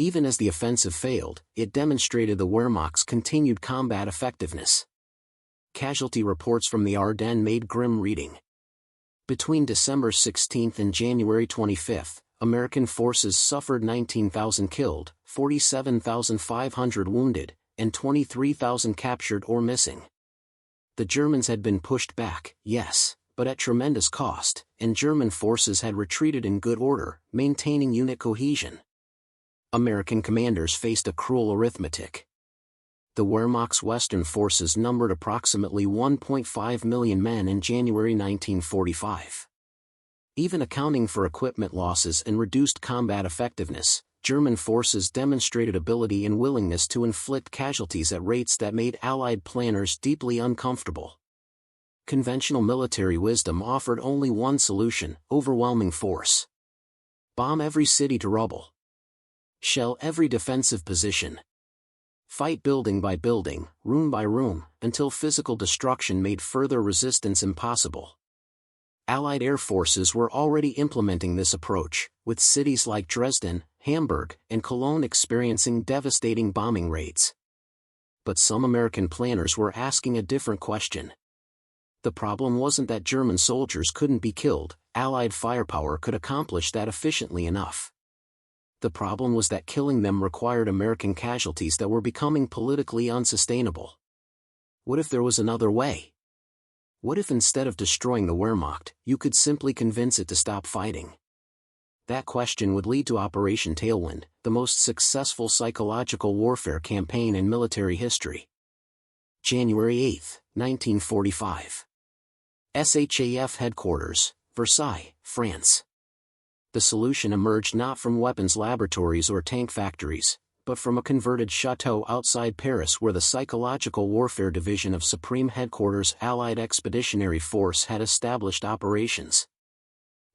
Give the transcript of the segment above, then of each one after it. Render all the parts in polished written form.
Even as the offensive failed, it demonstrated the Wehrmacht's continued combat effectiveness. Casualty reports from the Ardennes made grim reading. Between December 16 and January 25, American forces suffered 19,000 killed, 47,500 wounded, and 23,000 captured or missing. The Germans had been pushed back, yes, but at tremendous cost, and German forces had retreated in good order, maintaining unit cohesion. American commanders faced a cruel arithmetic. The Wehrmacht's Western forces numbered approximately 1.5 million men in January 1945. Even accounting for equipment losses and reduced combat effectiveness, German forces demonstrated ability and willingness to inflict casualties at rates that made Allied planners deeply uncomfortable. Conventional military wisdom offered only one solution: overwhelming force. Bomb every city to rubble. Shell every defensive position. Fight building by building, room by room, until physical destruction made further resistance impossible. Allied air forces were already implementing this approach, with cities like Dresden, Hamburg, and Cologne experiencing devastating bombing raids. But some American planners were asking a different question. The problem wasn't that German soldiers couldn't be killed, Allied firepower could accomplish that efficiently enough. The problem was that killing them required American casualties that were becoming politically unsustainable. What if there was another way? What if instead of destroying the Wehrmacht, you could simply convince it to stop fighting? That question would lead to Operation Tailwind, the most successful psychological warfare campaign in military history. January 8, 1945. SHAF Headquarters, Versailles, France. The solution emerged not from weapons laboratories or tank factories, but from a converted chateau outside Paris where the Psychological Warfare Division of Supreme Headquarters Allied Expeditionary Force had established operations.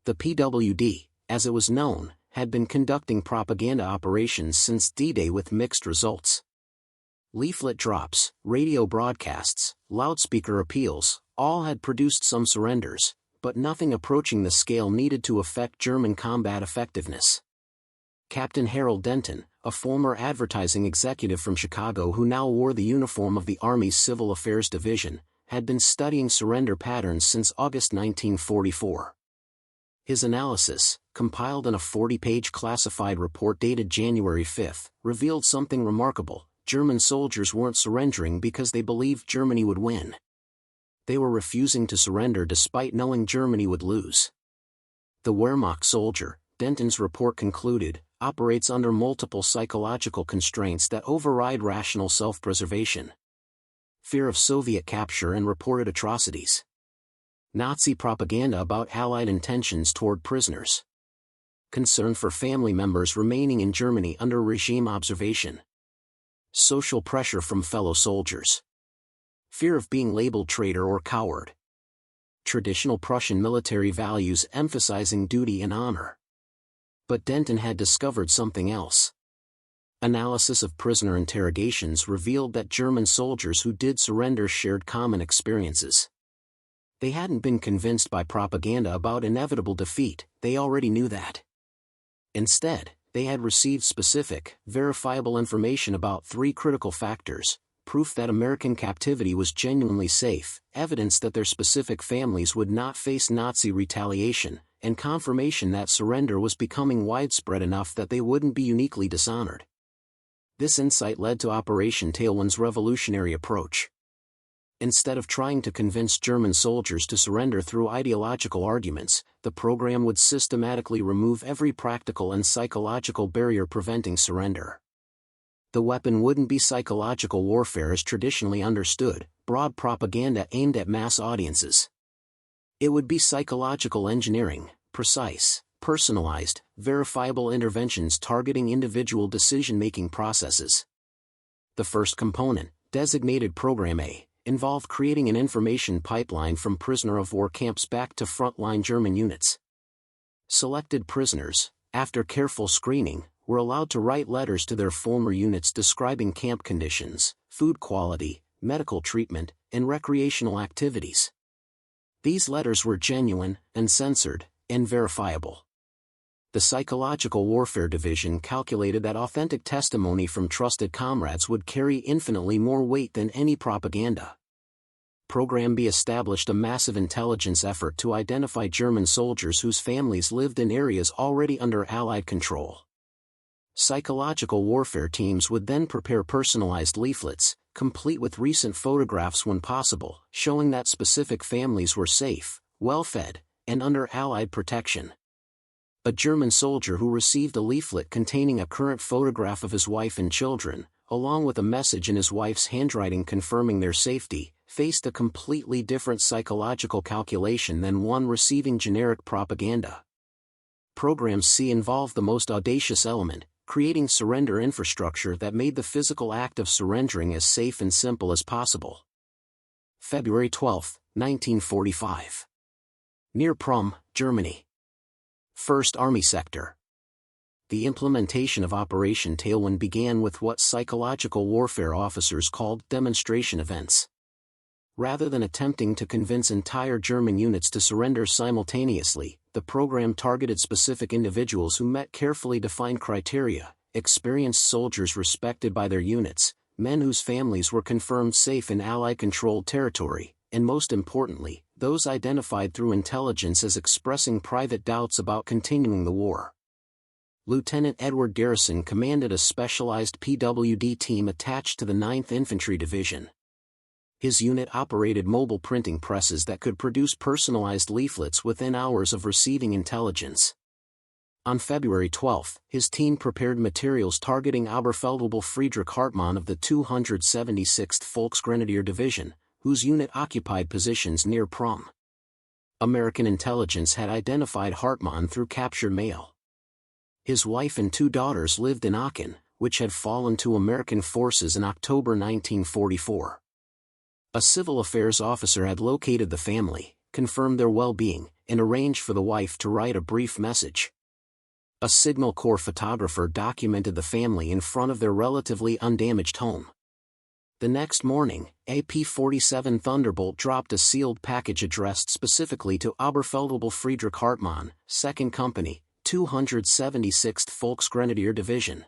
The PWD, as it was known, had been conducting propaganda operations since D-Day with mixed results. Leaflet drops, radio broadcasts, loudspeaker appeals, all had produced some surrenders, but nothing approaching the scale needed to affect German combat effectiveness. Captain Harold Denton, a former advertising executive from Chicago who now wore the uniform of the Army's Civil Affairs Division, had been studying surrender patterns since August 1944. His analysis, compiled in a 40-page classified report dated January 5, revealed something remarkable: German soldiers weren't surrendering because they believed Germany would win. They were refusing to surrender despite knowing Germany would lose. The Wehrmacht soldier, Denton's report concluded, operates under multiple psychological constraints that override rational self-preservation. Fear of Soviet capture and reported atrocities. Nazi propaganda about Allied intentions toward prisoners. Concern for family members remaining in Germany under regime observation. Social pressure from fellow soldiers. Fear of being labeled traitor or coward. Traditional Prussian military values emphasizing duty and honor. But Denton had discovered something else. Analysis of prisoner interrogations revealed that German soldiers who did surrender shared common experiences. They hadn't been convinced by propaganda about inevitable defeat, they already knew that. Instead, they had received specific, verifiable information about three critical factors: proof that American captivity was genuinely safe, evidence that their specific families would not face Nazi retaliation, and confirmation that surrender was becoming widespread enough that they wouldn't be uniquely dishonored. This insight led to Operation Tailwind's revolutionary approach. Instead of trying to convince German soldiers to surrender through ideological arguments, the program would systematically remove every practical and psychological barrier preventing surrender. The weapon wouldn't be psychological warfare as traditionally understood, broad propaganda aimed at mass audiences. It would be psychological engineering, precise, personalized, verifiable interventions targeting individual decision-making processes. The first component, designated Program A, involved creating an information pipeline from prisoner-of-war camps back to frontline German units. Selected prisoners, after careful screening, were allowed to write letters to their former units describing camp conditions, food quality, medical treatment, and recreational activities. These letters were genuine, uncensored, and verifiable. The Psychological Warfare Division calculated that authentic testimony from trusted comrades would carry infinitely more weight than any propaganda. Program B established a massive intelligence effort to identify German soldiers whose families lived in areas already under Allied control. Psychological warfare teams would then prepare personalized leaflets, complete with recent photographs when possible, showing that specific families were safe, well-fed, and under Allied protection. A German soldier who received a leaflet containing a current photograph of his wife and children, along with a message in his wife's handwriting confirming their safety, faced a completely different psychological calculation than one receiving generic propaganda. Program C involved the most audacious element, creating surrender infrastructure that made the physical act of surrendering as safe and simple as possible. February 12, 1945. Near Prüm, Germany. 1st Army Sector. The implementation of Operation Tailwind began with what psychological warfare officers called demonstration events. Rather than attempting to convince entire German units to surrender simultaneously, the program targeted specific individuals who met carefully defined criteria: experienced soldiers respected by their units, men whose families were confirmed safe in Allied-controlled territory, and most importantly, those identified through intelligence as expressing private doubts about continuing the war. Lieutenant Edward Garrison commanded a specialized PWD team attached to the 9th Infantry Division. His unit operated mobile printing presses that could produce personalized leaflets within hours of receiving intelligence. On February 12, his team prepared materials targeting Oberfeldwebel Friedrich Hartmann of the 276th Volksgrenadier Division, whose unit occupied positions near Prüm. American intelligence had identified Hartmann through captured mail. His wife and 2 daughters lived in Aachen, which had fallen to American forces in October 1944. A civil affairs officer had located the family, confirmed their well-being, and arranged for the wife to write a brief message. A Signal Corps photographer documented the family in front of their relatively undamaged home. The next morning, a P-47 Thunderbolt dropped a sealed package addressed specifically to Oberfeldwebel Friedrich Hartmann, 2nd Company, 276th Volksgrenadier Division.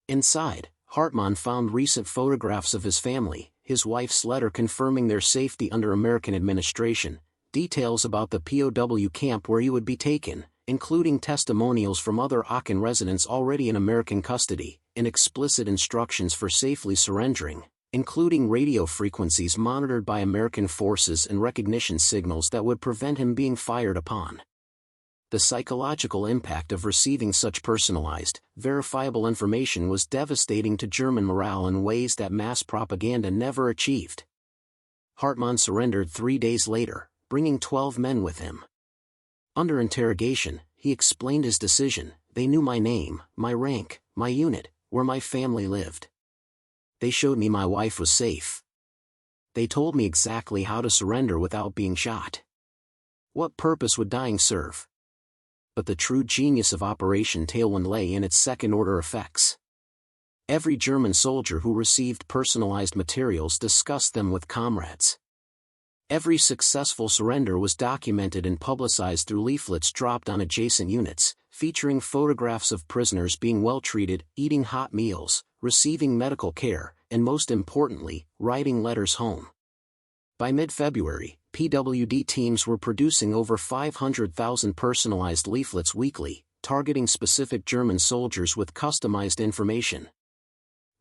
Inside, Hartmann found recent photographs of his family, his wife's letter confirming their safety under American administration, details about the POW camp where he would be taken, including testimonials from other Aachen residents already in American custody, and explicit instructions for safely surrendering, including radio frequencies monitored by American forces and recognition signals that would prevent him being fired upon. The psychological impact of receiving such personalized, verifiable information was devastating to German morale in ways that mass propaganda never achieved. Hartmann surrendered 3 days later, bringing 12 men with him. Under interrogation, he explained his decision: "They knew my name, my rank, my unit, where my family lived. They showed me my wife was safe. They told me exactly how to surrender without being shot. What purpose would dying serve?" But the true genius of Operation Tailwind lay in its second-order effects. Every German soldier who received personalized materials discussed them with comrades. Every successful surrender was documented and publicized through leaflets dropped on adjacent units, featuring photographs of prisoners being well-treated, eating hot meals, receiving medical care, and most importantly, writing letters home. By mid-February, PWD teams were producing over 500,000 personalized leaflets weekly, targeting specific German soldiers with customized information.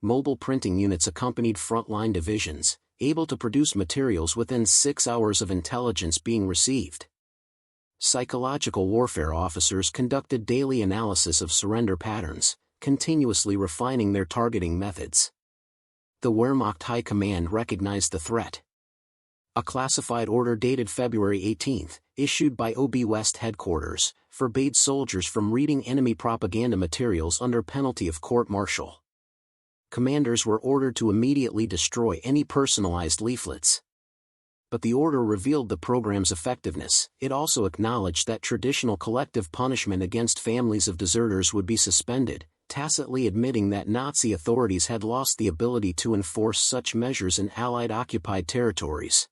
Mobile printing units accompanied frontline divisions, able to produce materials within 6 hours of intelligence being received. Psychological warfare officers conducted daily analysis of surrender patterns, continuously refining their targeting methods. The Wehrmacht High Command recognized the threat. A classified order dated February 18, issued by OB West headquarters, forbade soldiers from reading enemy propaganda materials under penalty of court-martial. Commanders were ordered to immediately destroy any personalized leaflets. But the order revealed the program's effectiveness. It also acknowledged that traditional collective punishment against families of deserters would be suspended, tacitly admitting that Nazi authorities had lost the ability to enforce such measures in Allied-occupied territories.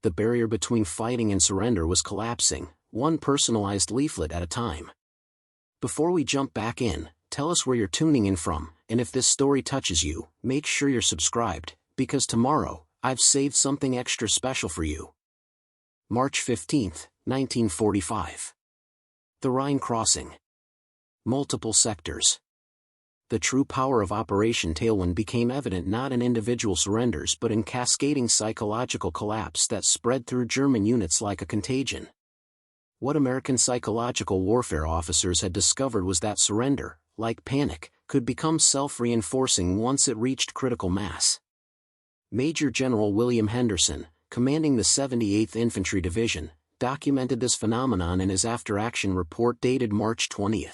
The barrier between fighting and surrender was collapsing, one personalized leaflet at a time. before we jump back in, tell us where you're tuning in from, and if this story touches you, make sure you're subscribed, because tomorrow, I've saved something extra special for you. March 15, 1945. The Rhine crossing. Multiple sectors. The true power of Operation Tailwind became evident not in individual surrenders but in cascading psychological collapse that spread through German units like a contagion. What American psychological warfare officers had discovered was that surrender, like panic, could become self-reinforcing once it reached critical mass. Major General William Henderson, commanding the 78th Infantry Division, documented this phenomenon in his after-action report dated March 20.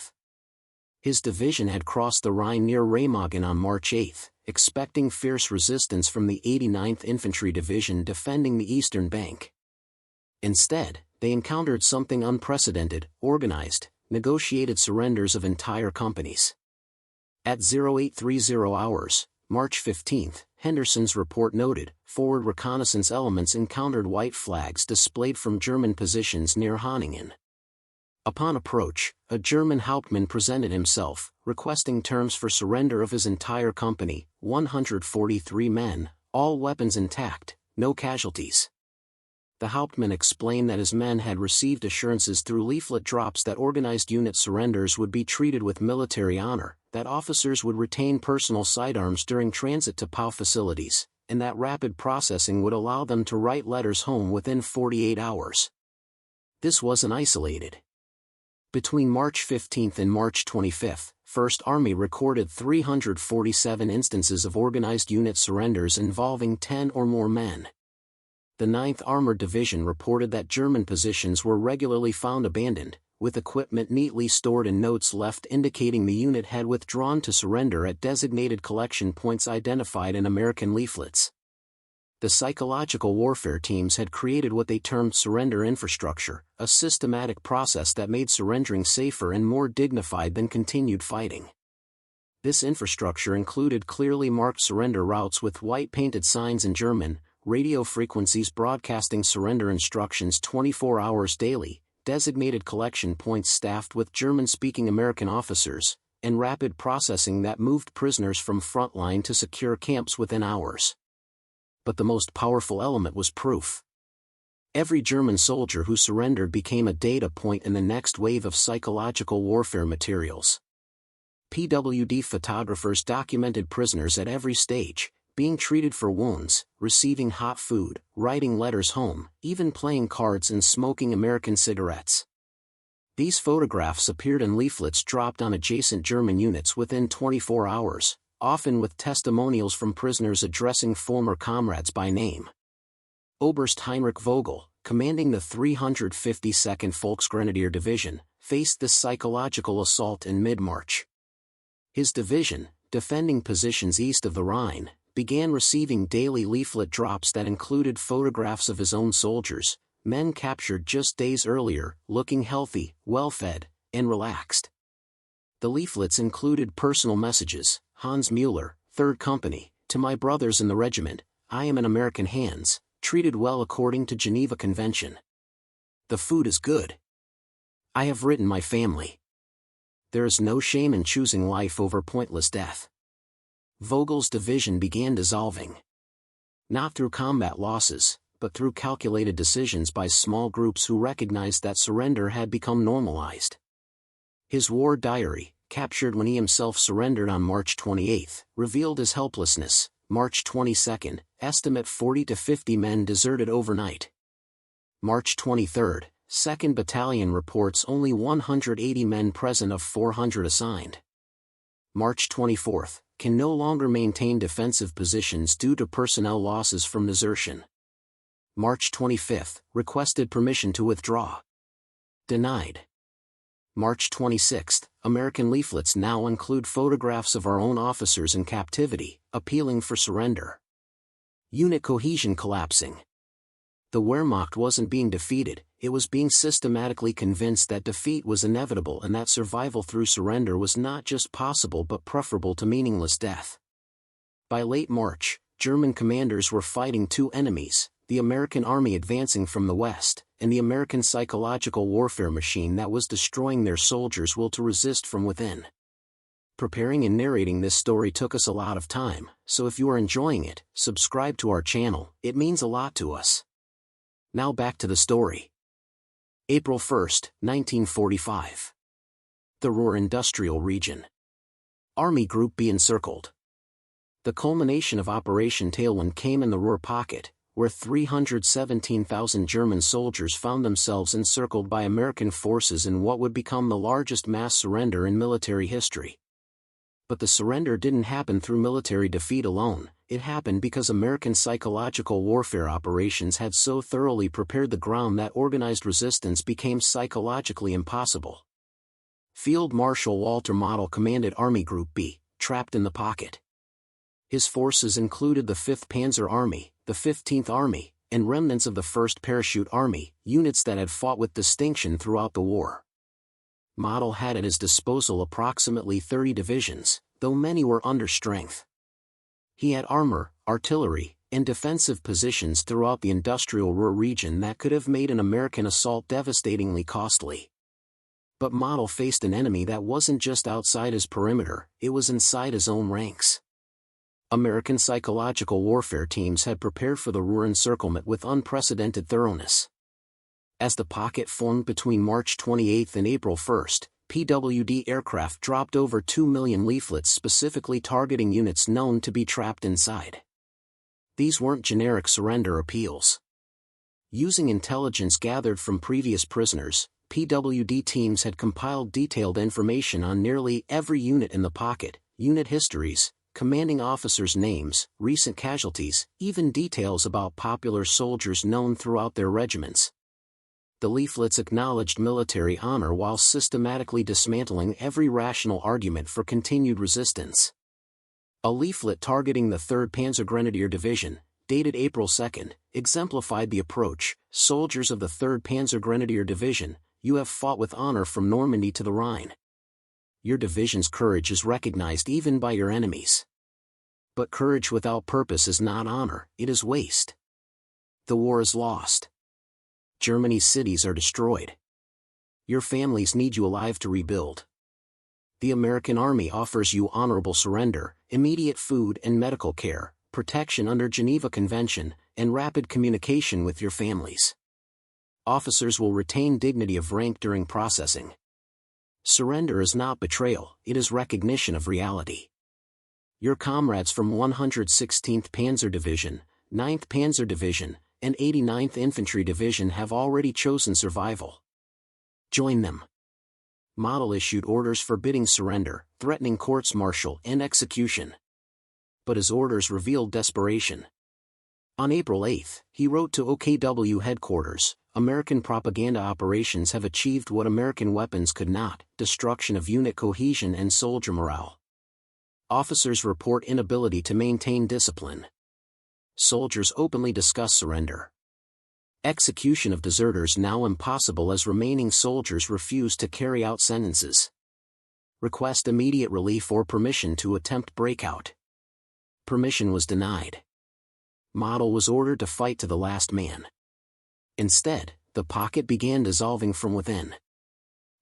His division had crossed the Rhine near Remagen on March 8, expecting fierce resistance from the 89th Infantry Division defending the eastern bank. Instead, they encountered something unprecedented: organized, negotiated surrenders of entire companies. At 0830 hours, March 15, Henderson's report noted, forward reconnaissance elements encountered white flags displayed from German positions near Honningen. Upon approach, a German Hauptmann presented himself, requesting terms for surrender of his entire company, 143 men, all weapons intact, no casualties. The Hauptmann explained that his men had received assurances through leaflet drops that organized unit surrenders would be treated with military honor, that officers would retain personal sidearms during transit to POW facilities, and that rapid processing would allow them to write letters home within 48 hours. This wasn't isolated. Between March 15 and March 25, 1st Army recorded 347 instances of organized unit surrenders involving 10 or more men. The 9th Armored Division reported that German positions were regularly found abandoned, with equipment neatly stored and notes left indicating the unit had withdrawn to surrender at designated collection points identified in American leaflets. The psychological warfare teams had created what they termed surrender infrastructure, a systematic process that made surrendering safer and more dignified than continued fighting. This infrastructure included clearly marked surrender routes with white painted signs in German, radio frequencies broadcasting surrender instructions 24 hours daily, designated collection points staffed with German-speaking American officers, and rapid processing that moved prisoners from front line to secure camps within hours. But the most powerful element was proof. Every German soldier who surrendered became a data point in the next wave of psychological warfare materials. PWD photographers documented prisoners at every stage, being treated for wounds, receiving hot food, writing letters home, even playing cards and smoking American cigarettes. These photographs appeared in leaflets dropped on adjacent German units within 24 hours. Often with testimonials from prisoners addressing former comrades by name. Oberst Heinrich Vogel, commanding the 352nd Volksgrenadier Division, faced this psychological assault in mid-March. His division, defending positions east of the Rhine, began receiving daily leaflet drops that included photographs of his own soldiers, men captured just days earlier, looking healthy, well-fed, and relaxed. The leaflets included personal messages. Hans Müller, 3rd Company, to my brothers in the regiment, I am in American hands, treated well according to Geneva Convention. The food is good. I have written my family. There is no shame in choosing life over pointless death. Vogel's division began dissolving. Not through combat losses, but through calculated decisions by small groups who recognized that surrender had become normalized. His war diary, captured when he himself surrendered on March 28, revealed his helplessness. March 22, estimate 40 to 50 men deserted overnight. March 23, 2nd Battalion reports only 180 men present of 400 assigned. March 24, can no longer maintain defensive positions due to personnel losses from desertion. March 25, requested permission to withdraw. Denied. March 26, American leaflets now include photographs of our own officers in captivity, appealing for surrender. Unit cohesion collapsing. The Wehrmacht wasn't being defeated, it was being systematically convinced that defeat was inevitable and that survival through surrender was not just possible but preferable to meaningless death. By late March, German commanders were fighting two enemies, the American army advancing from the west, and the American psychological warfare machine that was destroying their soldiers' will to resist from within. Preparing and narrating this story took us a lot of time, so if you are enjoying it, subscribe to our channel, it means a lot to us. Now back to the story. April 1st, 1945. The Ruhr Industrial Region. Army Group B encircled. The culmination of Operation Tailwind came in the Ruhr pocket, where 317,000 German soldiers found themselves encircled by American forces in what would become the largest mass surrender in military history. But the surrender didn't happen through military defeat alone, it happened because American psychological warfare operations had so thoroughly prepared the ground that organized resistance became psychologically impossible. Field Marshal Walter Model commanded Army Group B, trapped in the pocket. His forces included the 5th Panzer Army, the 15th Army, and remnants of the 1st Parachute Army, units that had fought with distinction throughout the war. Model had at his disposal approximately 30 divisions, though many were under strength. He had armor, artillery, and defensive positions throughout the industrial Ruhr region that could have made an American assault devastatingly costly. But Model faced an enemy that wasn't just outside his perimeter, it was inside his own ranks. American psychological warfare teams had prepared for the Ruhr encirclement with unprecedented thoroughness. As the pocket formed between March 28 and April 1, PWD aircraft dropped over 2 million leaflets specifically targeting units known to be trapped inside. These weren't generic surrender appeals. Using intelligence gathered from previous prisoners, PWD teams had compiled detailed information on nearly every unit in the pocket, unit histories, commanding officers' names, recent casualties, even details about popular soldiers known throughout their regiments. The leaflets acknowledged military honor while systematically dismantling every rational argument for continued resistance. A leaflet targeting the 3rd Panzergrenadier Division, dated April 2, exemplified the approach. Soldiers of the 3rd Panzergrenadier Division, you have fought with honor from Normandy to the Rhine. Your division's courage is recognized even by your enemies. But courage without purpose is not honor, it is waste. The war is lost. Germany's cities are destroyed. Your families need you alive to rebuild. The American Army offers you honorable surrender, immediate food and medical care, protection under Geneva Convention, and rapid communication with your families. Officers will retain dignity of rank during processing. Surrender is not betrayal, it is recognition of reality. Your comrades from 116th Panzer Division, 9th Panzer Division, and 89th Infantry Division have already chosen survival. Join them. Model issued orders forbidding surrender, threatening courts-martial and execution. But his orders revealed desperation. On April 8, he wrote to OKW headquarters, American propaganda operations have achieved what American weapons could not, destruction of unit cohesion and soldier morale. Officers report inability to maintain discipline. Soldiers openly discuss surrender. Execution of deserters now impossible as remaining soldiers refuse to carry out sentences. Request immediate relief or permission to attempt breakout. Permission was denied. Model was ordered to fight to the last man. Instead, the pocket began dissolving from within.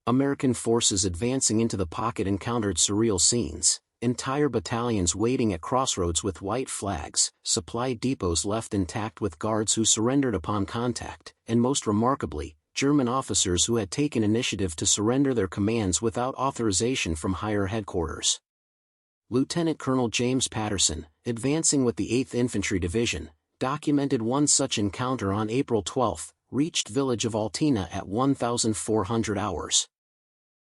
American forces advancing into the pocket encountered surreal scenes. Entire battalions waiting at crossroads with white flags, supply depots left intact with guards who surrendered upon contact, and most remarkably, German officers who had taken initiative to surrender their commands without authorization from higher headquarters. Lieutenant Colonel James Patterson, advancing with the 8th Infantry Division, documented one such encounter on April 12, reached village of Altina at 1,400 hours.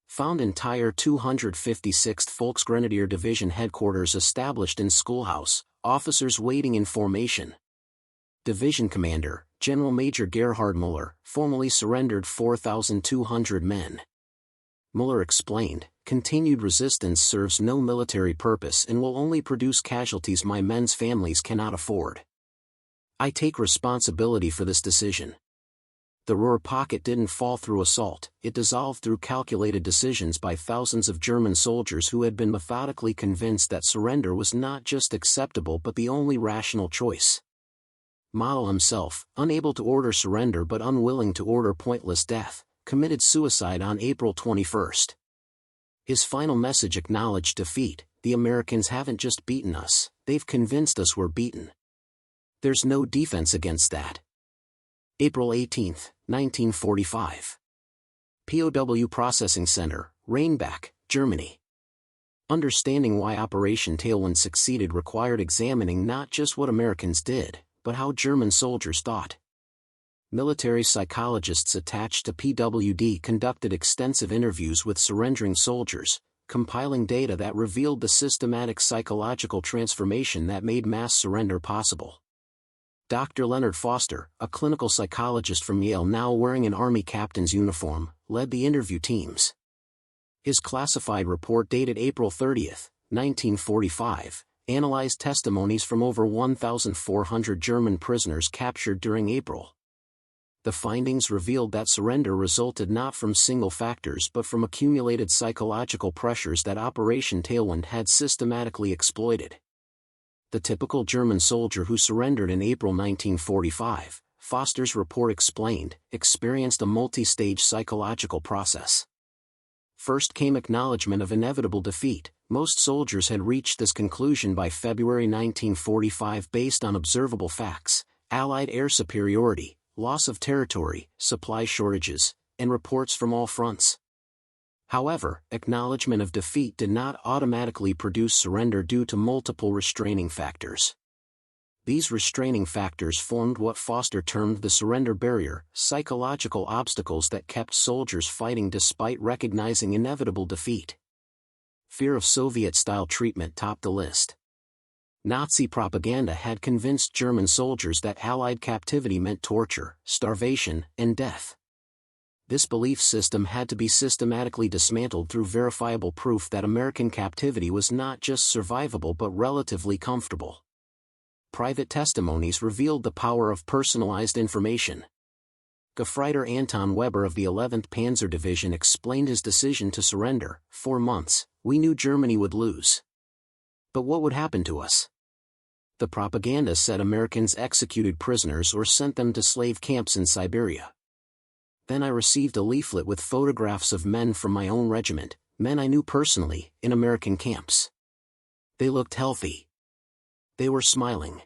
Found entire 256th Volksgrenadier Division headquarters established in schoolhouse, officers waiting in formation. Division Commander, General Major Gerhard Müller, formally surrendered 4,200 men. Müller explained, continued resistance serves no military purpose and will only produce casualties my men's families cannot afford. I take responsibility for this decision. The Ruhr pocket didn't fall through assault, it dissolved through calculated decisions by thousands of German soldiers who had been methodically convinced that surrender was not just acceptable but the only rational choice. Model himself, unable to order surrender but unwilling to order pointless death, committed suicide on April 21. His final message acknowledged defeat: "The Americans haven't just beaten us, they've convinced us we're beaten. There's no defense against that." April 18, 1945. POW Processing Center, Rheinbach, Germany. Understanding why Operation Tailwind succeeded required examining not just what Americans did, but how German soldiers thought. Military psychologists attached to PWD conducted extensive interviews with surrendering soldiers, compiling data that revealed the systematic psychological transformation that made mass surrender possible. Dr. Leonard Foster, a clinical psychologist from Yale now wearing an Army captain's uniform, led the interview teams. His classified report dated April 30, 1945, analyzed testimonies from over 1,400 German prisoners captured during April. The findings revealed that surrender resulted not from single factors but from accumulated psychological pressures that Operation Tailwind had systematically exploited. The typical German soldier who surrendered in April 1945, Foster's report explained, experienced a multi-stage psychological process. First came acknowledgement of inevitable defeat. Most soldiers had reached this conclusion by February 1945 based on observable facts: Allied air superiority, loss of territory, supply shortages, and reports from all fronts. However, acknowledgement of defeat did not automatically produce surrender due to multiple restraining factors. These restraining factors formed what Foster termed the surrender barrier, psychological obstacles that kept soldiers fighting despite recognizing inevitable defeat. Fear of Soviet-style treatment topped the list. Nazi propaganda had convinced German soldiers that Allied captivity meant torture, starvation, and death. This belief system had to be systematically dismantled through verifiable proof that American captivity was not just survivable but relatively comfortable. Private testimonies revealed the power of personalized information. Gefreiter Anton Weber of the 11th Panzer Division explained his decision to surrender: "For months, we knew Germany would lose. But what would happen to us? The propaganda said Americans executed prisoners or sent them to slave camps in Siberia. Then I received a leaflet with photographs of men from my own regiment, men I knew personally, in American camps. They looked healthy. They were smiling.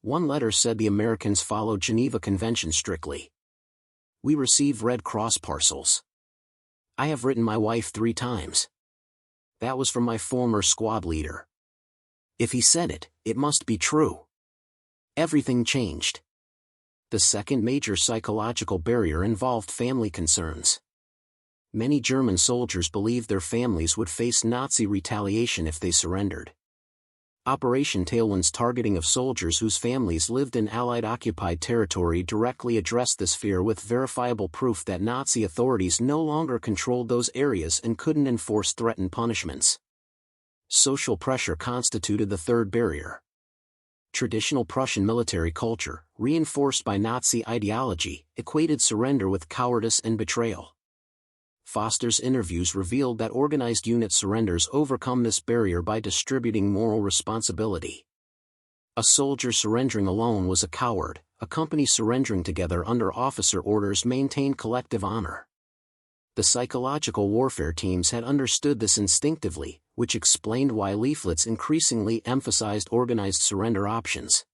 One letter said the Americans followed Geneva Convention strictly. We received Red Cross parcels. I have written my wife 3 times. That was from my former squad leader. If he said it, it must be true." Everything changed. The second major psychological barrier involved family concerns. Many German soldiers believed their families would face Nazi retaliation if they surrendered. Operation Tailwind's targeting of soldiers whose families lived in Allied-occupied territory directly addressed this fear with verifiable proof that Nazi authorities no longer controlled those areas and couldn't enforce threatened punishments. Social pressure constituted the third barrier. Traditional Prussian military culture, reinforced by Nazi ideology, equated surrender with cowardice and betrayal. Foster's interviews revealed that organized unit surrenders overcome this barrier by distributing moral responsibility. A soldier surrendering alone was a coward, a company surrendering together under officer orders maintained collective honor. The psychological warfare teams had understood this instinctively, which explained why leaflets increasingly emphasized organized surrender options.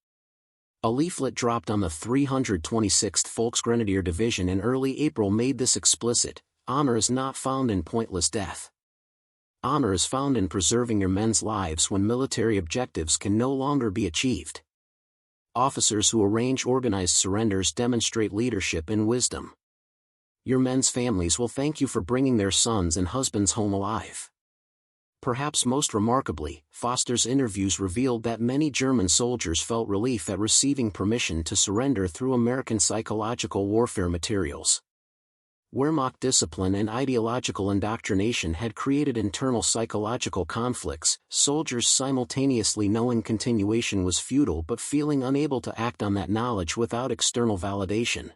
A leaflet dropped on the 326th Volksgrenadier Division in early April made this explicit: "Honor is not found in pointless death. Honor is found in preserving your men's lives when military objectives can no longer be achieved." Officers who arrange organized surrenders demonstrate leadership and wisdom. Your men's families will thank you for bringing their sons and husbands home alive. Perhaps most remarkably, Foster's interviews revealed that many German soldiers felt relief at receiving permission to surrender through American psychological warfare materials. Wehrmacht discipline and ideological indoctrination had created internal psychological conflicts, soldiers simultaneously knowing continuation was futile but feeling unable to act on that knowledge without external validation.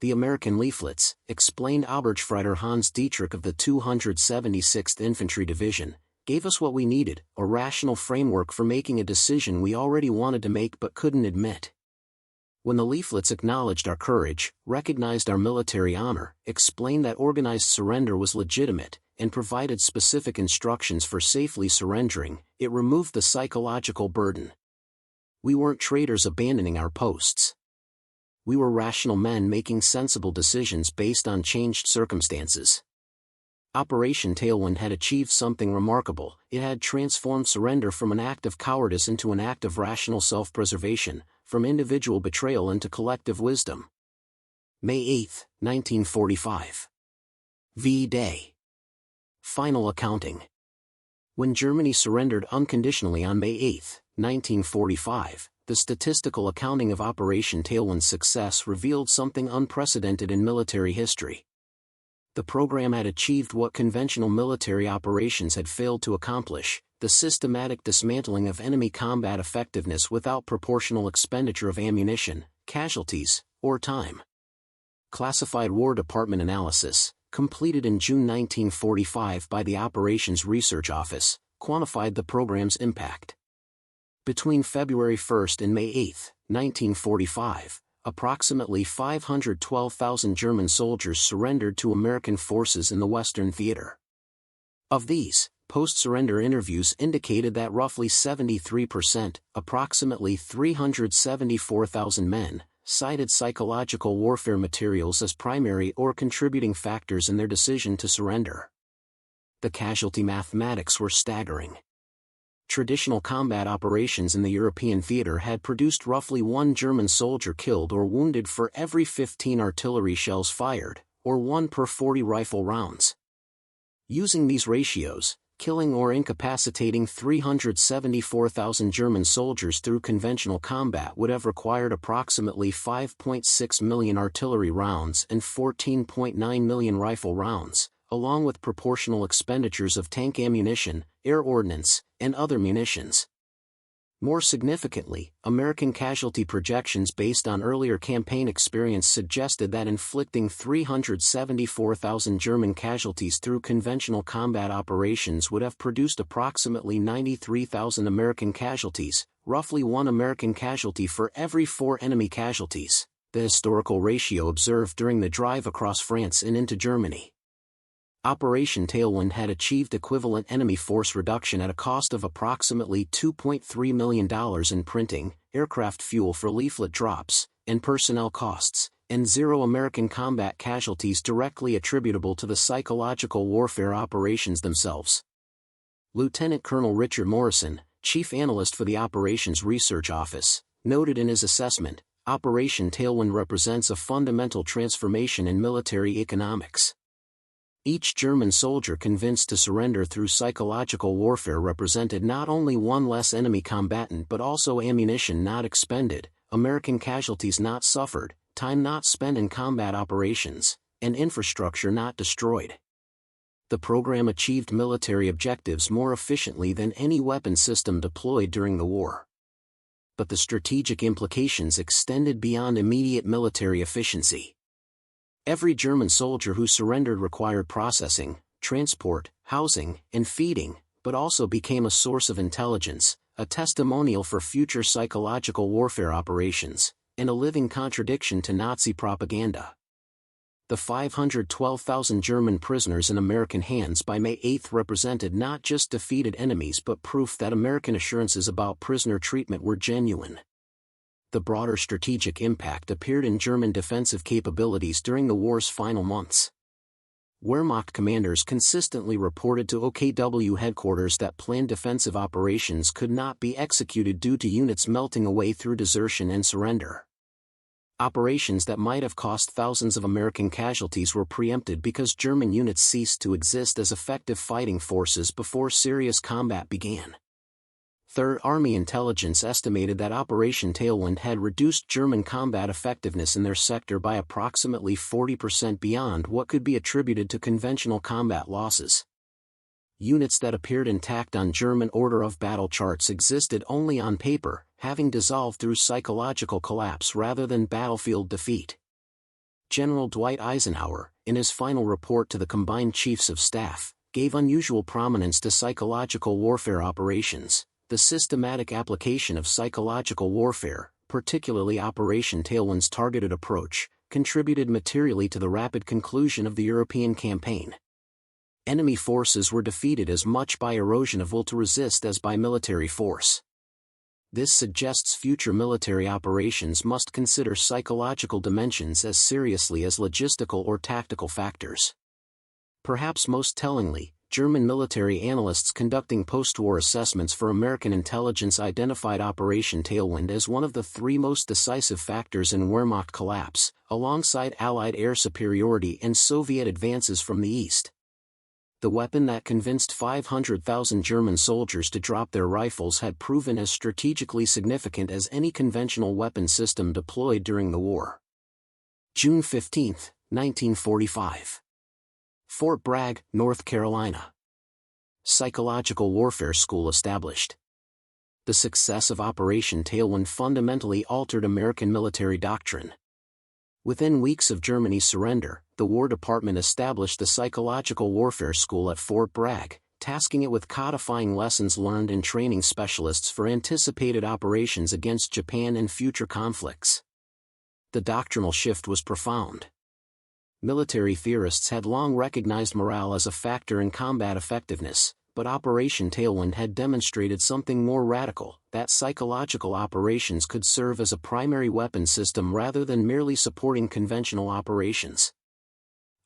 The American leaflets, explained Oberstfreiter Hans Dietrich of the 276th Infantry Division, gave us what we needed: a rational framework for making a decision we already wanted to make but couldn't admit. When the leaflets acknowledged our courage, recognized our military honor, explained that organized surrender was legitimate, and provided specific instructions for safely surrendering, it removed the psychological burden. We weren't traitors abandoning our posts. We were rational men making sensible decisions based on changed circumstances. Operation Tailwind had achieved something remarkable. It had transformed surrender from an act of cowardice into an act of rational self-preservation, from individual betrayal into collective wisdom. May 8, 1945. V-Day. Final accounting. When Germany surrendered unconditionally on May 8, 1945, the statistical accounting of Operation Tailwind's success revealed something unprecedented in military history. The program had achieved what conventional military operations had failed to accomplish: the systematic dismantling of enemy combat effectiveness without proportional expenditure of ammunition, casualties, or time. Classified War Department analysis, completed in June 1945 by the Operations Research Office, quantified the program's impact. Between February 1 and May 8, 1945, approximately 512,000 German soldiers surrendered to American forces in the Western Theater. Of these, post-surrender interviews indicated that roughly 73%, approximately 374,000 men, cited psychological warfare materials as primary or contributing factors in their decision to surrender. The casualty mathematics were staggering. Traditional combat operations in the European theater had produced roughly 1 German soldier killed or wounded for every 15 artillery shells fired, or 1 per 40 rifle rounds. Using these ratios, killing or incapacitating 374,000 German soldiers through conventional combat would have required approximately 5.6 million artillery rounds and 14.9 million rifle rounds, along with proportional expenditures of tank ammunition, air ordnance, and other munitions. More significantly, American casualty projections based on earlier campaign experience suggested that inflicting 374,000 German casualties through conventional combat operations would have produced approximately 93,000 American casualties, roughly 1 American casualty for every 4 enemy casualties, the historical ratio observed during the drive across France and into Germany. Operation Tailwind had achieved equivalent enemy force reduction at a cost of approximately $2.3 million in printing, aircraft fuel for leaflet drops, and personnel costs, and 0 American combat casualties directly attributable to the psychological warfare operations themselves. Lieutenant Colonel Richard Morrison, chief analyst for the Operations Research Office, noted in his assessment, Operation Tailwind represents a fundamental transformation in military economics. Each German soldier convinced to surrender through psychological warfare represented not only 1 less enemy combatant but also ammunition not expended, American casualties not suffered, time not spent in combat operations, and infrastructure not destroyed. The program achieved military objectives more efficiently than any weapon system deployed during the war. But the strategic implications extended beyond immediate military efficiency. Every German soldier who surrendered required processing, transport, housing, and feeding, but also became a source of intelligence, a testimonial for future psychological warfare operations, and a living contradiction to Nazi propaganda. The 512,000 German prisoners in American hands by May 8 represented not just defeated enemies but proof that American assurances about prisoner treatment were genuine. The broader strategic impact appeared in German defensive capabilities during the war's final months. Wehrmacht commanders consistently reported to OKW headquarters that planned defensive operations could not be executed due to units melting away through desertion and surrender. Operations that might have cost thousands of American casualties were preempted because German units ceased to exist as effective fighting forces before serious combat began. Third Army intelligence estimated that Operation Tailwind had reduced German combat effectiveness in their sector by approximately 40% beyond what could be attributed to conventional combat losses. Units that appeared intact on German order of battle charts existed only on paper, having dissolved through psychological collapse rather than battlefield defeat. General Dwight Eisenhower, in his final report to the Combined Chiefs of Staff, gave unusual prominence to psychological warfare operations. The systematic application of psychological warfare, particularly Operation Tailwind's targeted approach, contributed materially to the rapid conclusion of the European campaign. Enemy forces were defeated as much by erosion of will to resist as by military force. This suggests future military operations must consider psychological dimensions as seriously as logistical or tactical factors. Perhaps most tellingly, German military analysts conducting post-war assessments for American intelligence identified Operation Tailwind as one of the three most decisive factors in Wehrmacht collapse, alongside Allied air superiority and Soviet advances from the east. The weapon that convinced 500,000 German soldiers to drop their rifles had proven as strategically significant as any conventional weapon system deployed during the war. June 15, 1945. Fort Bragg, North Carolina. Psychological Warfare School established. The success of Operation Tailwind fundamentally altered American military doctrine. Within weeks of Germany's surrender, the War Department established the Psychological Warfare School at Fort Bragg, tasking it with codifying lessons learned and training specialists for anticipated operations against Japan and future conflicts. The doctrinal shift was profound. Military theorists had long recognized morale as a factor in combat effectiveness, but Operation Tailwind had demonstrated something more radical, that psychological operations could serve as a primary weapon system rather than merely supporting conventional operations.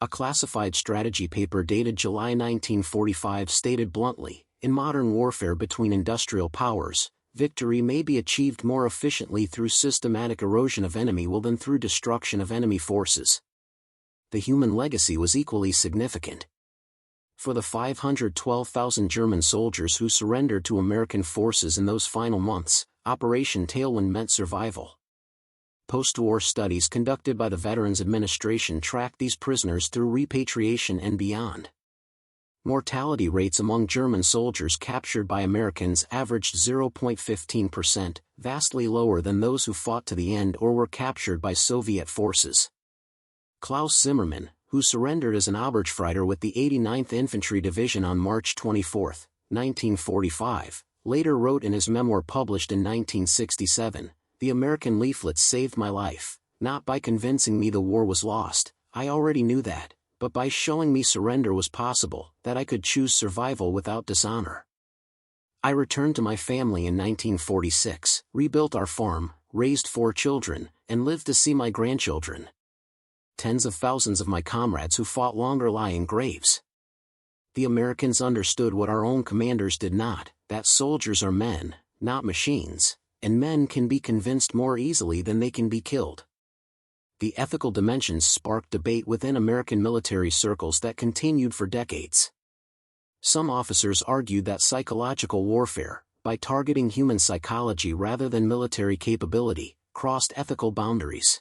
A classified strategy paper dated July 1945 stated bluntly, "In modern warfare between industrial powers, victory may be achieved more efficiently through systematic erosion of enemy will than through destruction of enemy forces." The human legacy was equally significant. For the 512,000 German soldiers who surrendered to American forces in those final months, Operation Tailwind meant survival. Post-war studies conducted by the Veterans Administration tracked these prisoners through repatriation and beyond. Mortality rates among German soldiers captured by Americans averaged 0.15%, vastly lower than those who fought to the end or were captured by Soviet forces. Klaus Zimmermann, who surrendered as an Oberstleutnant with the 89th Infantry Division on March 24, 1945, later wrote in his memoir published in 1967, "The American leaflets saved my life, not by convincing me the war was lost, I already knew that, but by showing me surrender was possible, that I could choose survival without dishonor. I returned to my family in 1946, rebuilt our farm, raised 4 children, and lived to see my grandchildren. Tens of thousands of my comrades who fought longer lie in graves. The Americans understood what our own commanders did not, that soldiers are men, not machines, and men can be convinced more easily than they can be killed." The ethical dimensions sparked debate within American military circles that continued for decades. Some officers argued that psychological warfare, by targeting human psychology rather than military capability, crossed ethical boundaries.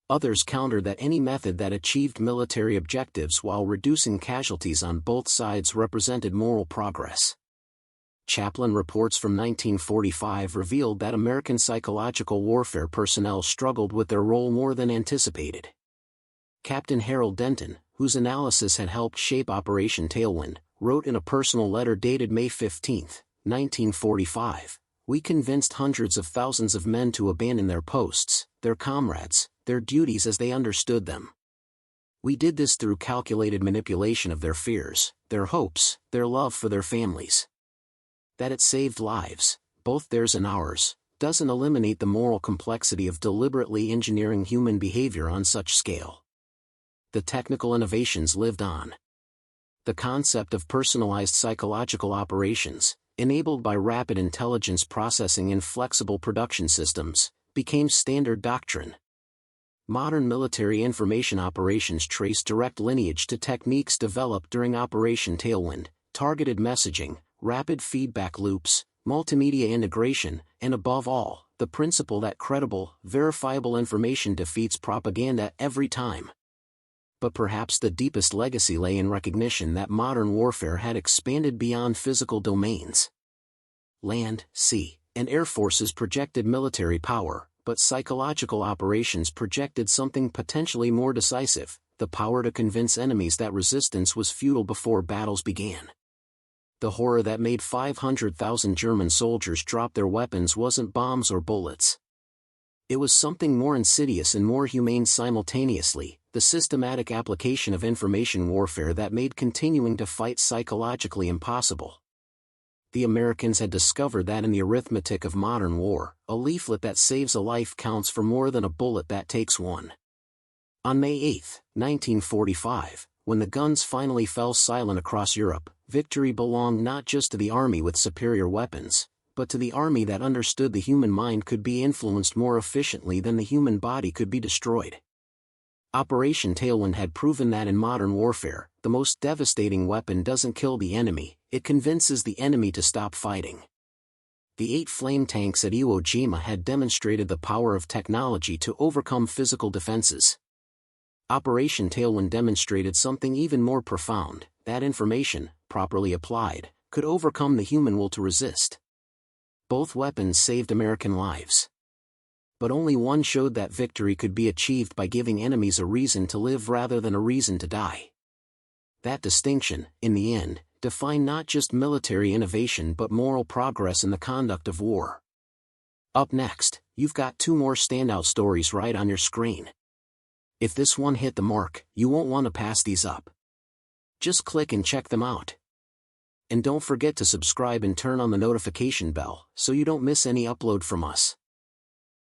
Others countered that any method that achieved military objectives while reducing casualties on both sides represented moral progress. Chaplin reports from 1945 revealed that American psychological warfare personnel struggled with their role more than anticipated. Captain Harold Denton, whose analysis had helped shape Operation Tailwind, wrote in a personal letter dated May 15, 1945, "We convinced hundreds of thousands of men to abandon their posts, their comrades, their duties as they understood them. We did this through calculated manipulation of their fears, their hopes, their love for their families. That it saved lives, both theirs and ours, doesn't eliminate the moral complexity of deliberately engineering human behavior on such scale." The technical innovations lived on. The concept of personalized psychological operations, enabled by rapid intelligence processing and flexible production systems, became standard doctrine. Modern military information operations trace direct lineage to techniques developed during Operation Tailwind: targeted messaging, rapid feedback loops, multimedia integration, and above all, the principle that credible, verifiable information defeats propaganda every time. But perhaps the deepest legacy lay in recognition that modern warfare had expanded beyond physical domains. Land, sea, and air forces projected military power, but psychological operations projected something potentially more decisive: the power to convince enemies that resistance was futile before battles began. The horror that made 500,000 German soldiers drop their weapons wasn't bombs or bullets. It was something more insidious and more humane simultaneously, the systematic application of information warfare that made continuing to fight psychologically impossible. The Americans had discovered that in the arithmetic of modern war, a leaflet that saves a life counts for more than a bullet that takes one. On May 8, 1945, when the guns finally fell silent across Europe, victory belonged not just to the army with superior weapons, but to the army that understood the human mind could be influenced more efficiently than the human body could be destroyed. Operation Tailwind had proven that in modern warfare, the most devastating weapon doesn't kill the enemy, it convinces the enemy to stop fighting. The 8 flame tanks at Iwo Jima had demonstrated the power of technology to overcome physical defenses. Operation Tailwind demonstrated something even more profound, that information, properly applied, could overcome the human will to resist. Both weapons saved American lives. But only one showed that victory could be achieved by giving enemies a reason to live rather than a reason to die. That distinction, in the end, defined not just military innovation but moral progress in the conduct of war. Up next, you've got 2 more standout stories right on your screen. If this one hit the mark, you won't want to pass these up. Just click and check them out. And don't forget to subscribe and turn on the notification bell so you don't miss any upload from us.